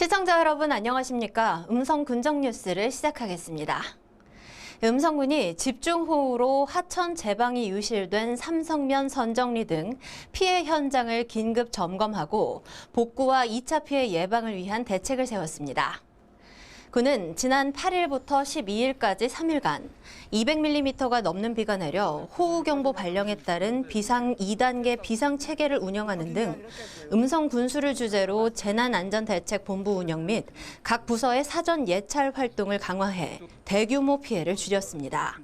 시청자 여러분 안녕하십니까? 음성 군정 뉴스를 시작하겠습니다. 음성군이 집중호우로 하천 제방이 유실된 삼성면 선정리 등 피해 현장을 긴급 점검하고 복구와 2차 피해 예방을 위한 대책을 세웠습니다. 군은 지난 8일부터 12일까지 3일간 200mm가 넘는 비가 내려 호우경보 발령에 따른 비상 2단계 비상체계를 운영하는 등 음성 군수를 주제로 재난안전대책본부 운영 및 각 부서의 사전 예찰 활동을 강화해 대규모 피해를 줄였습니다.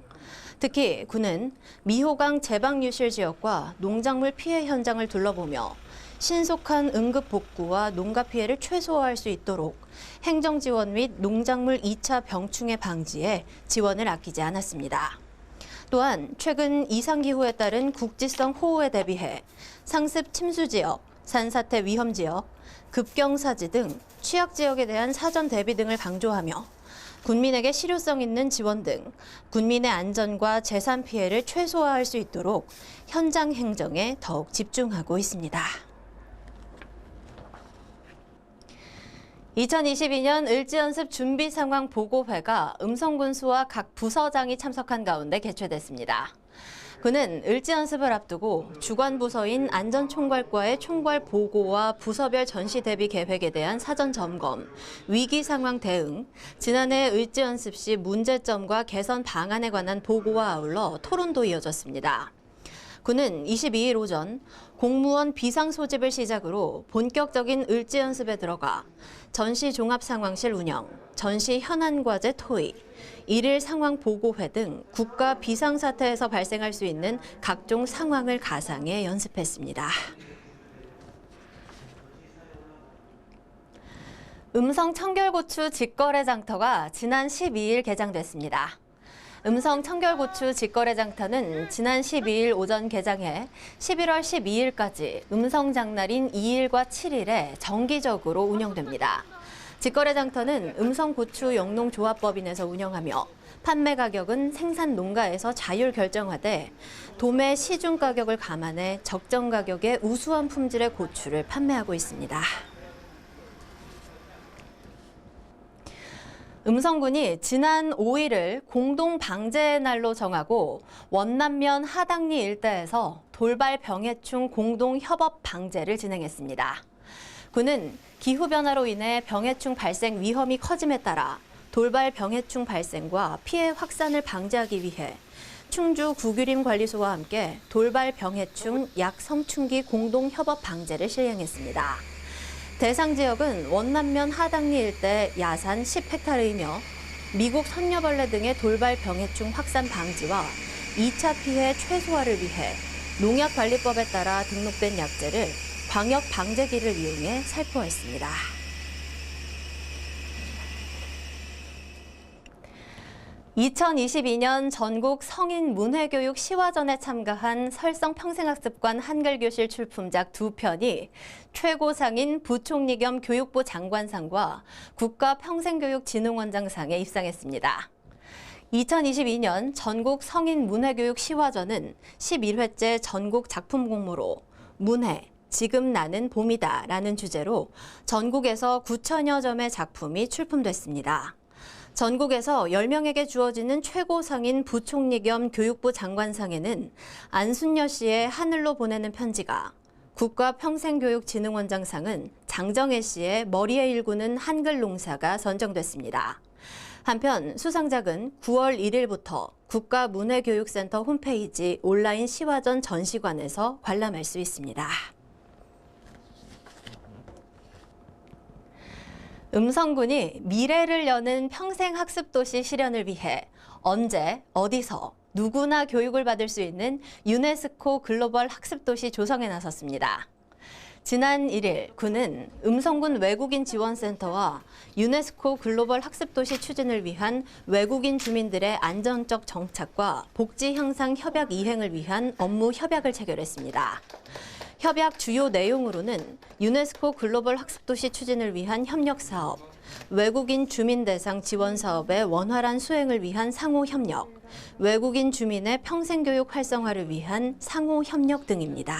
특히 군은 미호강 제방유실 지역과 농작물 피해 현장을 둘러보며 신속한 응급 복구와 농가 피해를 최소화할 수 있도록 행정 지원 및 농작물 2차 병충해 방지에 지원을 아끼지 않았습니다. 또한 최근 이상기후에 따른 국지성 호우에 대비해 상습 침수 지역, 산사태 위험 지역, 급경사지 등 취약 지역에 대한 사전 대비 등을 강조하며 군민에게 실효성 있는 지원 등 군민의 안전과 재산 피해를 최소화할 수 있도록 현장 행정에 더욱 집중하고 있습니다. 2022년 을지연습 준비 상황 보고회가 음성군수와 각 부서장이 참석한 가운데 개최됐습니다. 군은 을지연습을 앞두고 주관부서인 안전총괄과의 총괄 보고와 부서별 전시 대비 계획에 대한 사전 점검, 위기 상황 대응, 지난해 을지연습 시 문제점과 개선 방안에 관한 보고와 아울러 토론도 이어졌습니다. 군은 22일 오전 공무원 비상 소집을 시작으로 본격적인 을지 연습에 들어가 전시 종합 상황실 운영, 전시 현안 과제 토의, 일일 상황 보고회 등 국가 비상사태에서 발생할 수 있는 각종 상황을 가상해 연습했습니다. 음성 청결고추 직거래 장터가 지난 12일 개장됐습니다. 음성 청결고추 직거래 장터는 지난 12일 오전 개장해 11월 12일까지 음성 장날인 2일과 7일에 정기적으로 운영됩니다. 직거래 장터는 음성고추 영농조합법인에서 운영하며 판매 가격은 생산 농가에서 자율 결정하되 도매 시중 가격을 감안해 적정 가격의 우수한 품질의 고추를 판매하고 있습니다. 음성군이 지난 5일을 공동 방제의 날로 정하고 원남면 하당리 일대에서 돌발 병해충 공동 협업 방제를 진행했습니다. 군은 기후변화로 인해 병해충 발생 위험이 커짐에 따라 돌발 병해충 발생과 피해 확산을 방지하기 위해 충주 구규림관리소와 함께 돌발 병해충 약 성충기 공동 협업 방제를 시행했습니다. 대상 지역은 원남면 하당리 일대 야산 10헥타르이며 미국 선녀벌레 등의 돌발 병해충 확산 방지와 2차 피해 최소화를 위해 농약관리법에 따라 등록된 약재를 광역 방제기를 이용해 살포했습니다. (2022년) 전국 성인 문해교육 시화전에 참가한 설성 평생학습관 한글교실 출품작 2편이 최고상인 부총리 겸 교육부 장관상과 국가평생교육진흥원장상에 입상했습니다. 2022년 전국 성인 문해교육 시화전은 11회째 전국 작품 공모로 문해, 지금 나는 봄이다 라는 주제로 전국에서 9천여 점의 작품이 출품됐습니다. 전국에서 10명에게 주어지는 최고상인 부총리 겸 교육부 장관상에는 안순여 씨의 하늘로 보내는 편지가, 국가평생교육진흥원장상은 장정혜 씨의 머리에 일구는 한글 농사가 선정됐습니다. 한편 수상작은 9월 1일부터 국가문해교육센터 홈페이지 온라인 시화전 전시관에서 관람할 수 있습니다. 음성군이 미래를 여는 평생학습도시 실현을 위해 언제, 어디서 누구나 교육을 받을 수 있는 유네스코 글로벌 학습도시 조성에 나섰습니다. 지난 1일 군은 음성군 외국인 지원센터와 유네스코 글로벌 학습도시 추진을 위한 외국인 주민들의 안정적 정착과 복지 향상 협약 이행을 위한 업무 협약을 체결했습니다. 협약 주요 내용으로는 유네스코 글로벌 학습도시 추진을 위한 협력 사업, 외국인 주민 대상 지원 사업의 원활한 수행을 위한 상호 협력, 외국인 주민의 평생교육 활성화를 위한 상호 협력 등입니다.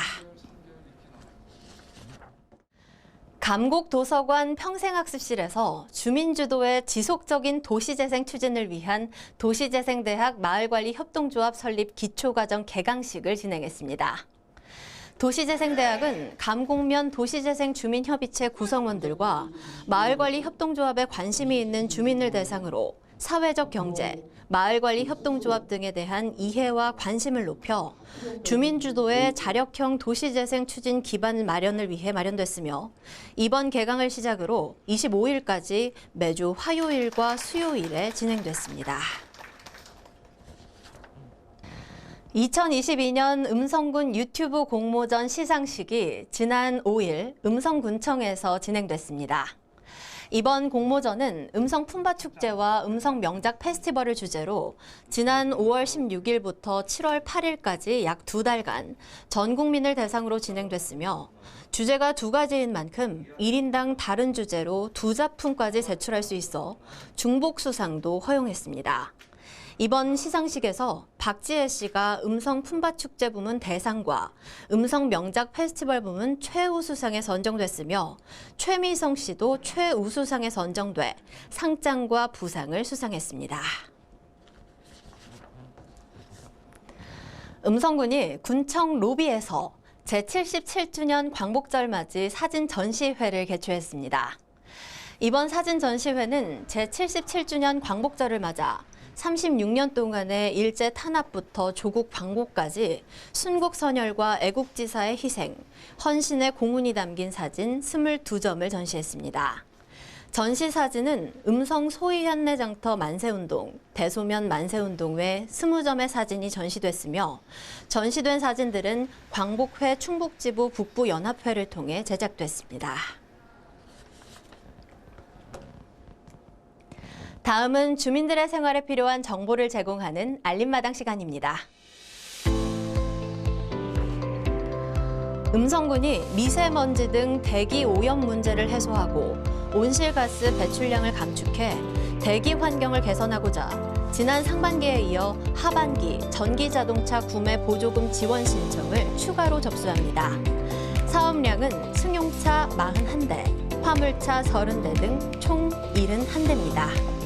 감곡도서관 평생학습실에서 주민주도의 지속적인 도시재생 추진을 위한 도시재생대학 마을관리협동조합 설립 기초과정 개강식을 진행했습니다. 도시재생대학은 감곡면 도시재생 주민협의체 구성원들과 마을관리협동조합에 관심이 있는 주민을 대상으로 사회적 경제, 마을관리 협동조합 등에 대한 이해와 관심을 높여 주민 주도의 자력형 도시재생 추진 기반 마련을 위해 마련됐으며 이번 개강을 시작으로 25일까지 매주 화요일과 수요일에 진행됐습니다. 2022년 음성군 유튜브 공모전 시상식이 지난 5일 음성군청에서 진행됐습니다. 이번 공모전은 음성 품바축제와 음성 명작 페스티벌을 주제로 지난 5월 16일부터 7월 8일까지 약 2달간 전 국민을 대상으로 진행됐으며 주제가 2가지인 만큼 1인당 다른 주제로 2작품까지 제출할 수 있어 중복 수상도 허용했습니다. 이번 시상식에서 박지혜 씨가 음성 품바축제 부문 대상과 음성 명작 페스티벌 부문 최우수상에 선정됐으며 최미성 씨도 최우수상에 선정돼 상장과 부상을 수상했습니다. 음성군이 군청 로비에서 제77주년 광복절 맞이 사진 전시회를 개최했습니다. 이번 사진 전시회는 제77주년 광복절을 맞아 36년 동안의 일제 탄압부터 조국 방고까지 순국 선열과 애국지사의 희생, 헌신의 공훈이 담긴 사진 22점을 전시했습니다. 전시 사진은 음성 소위현내장터 만세운동, 대소면 만세운동 외 20점의 사진이 전시됐으며 전시된 사진들은 광복회 충북지부 북부연합회를 통해 제작됐습니다. 다음은 주민들의 생활에 필요한 정보를 제공하는 알림마당 시간입니다. 음성군이 미세먼지 등 대기 오염 문제를 해소하고 온실가스 배출량을 감축해 대기 환경을 개선하고자 지난 상반기에 이어 하반기 전기자동차 구매 보조금 지원 신청을 추가로 접수합니다. 사업량은 승용차 41대, 화물차 30대 등 총 71대입니다.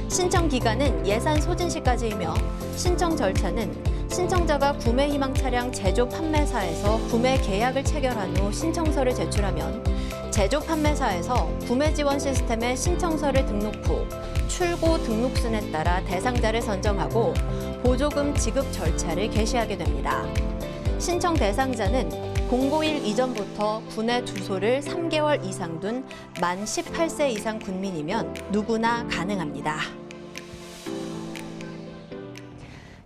신청 기간은 예산 소진 시까지이며 신청 절차는 신청자가 구매 희망 차량 제조 판매사에서 구매 계약을 체결한 후 신청서를 제출하면 제조 판매사에서 구매 지원 시스템에 신청서를 등록 후 출고 등록순에 따라 대상자를 선정하고 보조금 지급 절차를 개시하게 됩니다. 신청 대상자는 공고일 이전부터 군의 주소를 3개월 이상 둔 만 18세 이상 군민이면 누구나 가능합니다.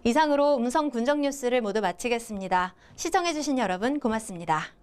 이상으로 음성 군정 뉴스를 모두 마치겠습니다. 시청해주신 여러분 고맙습니다.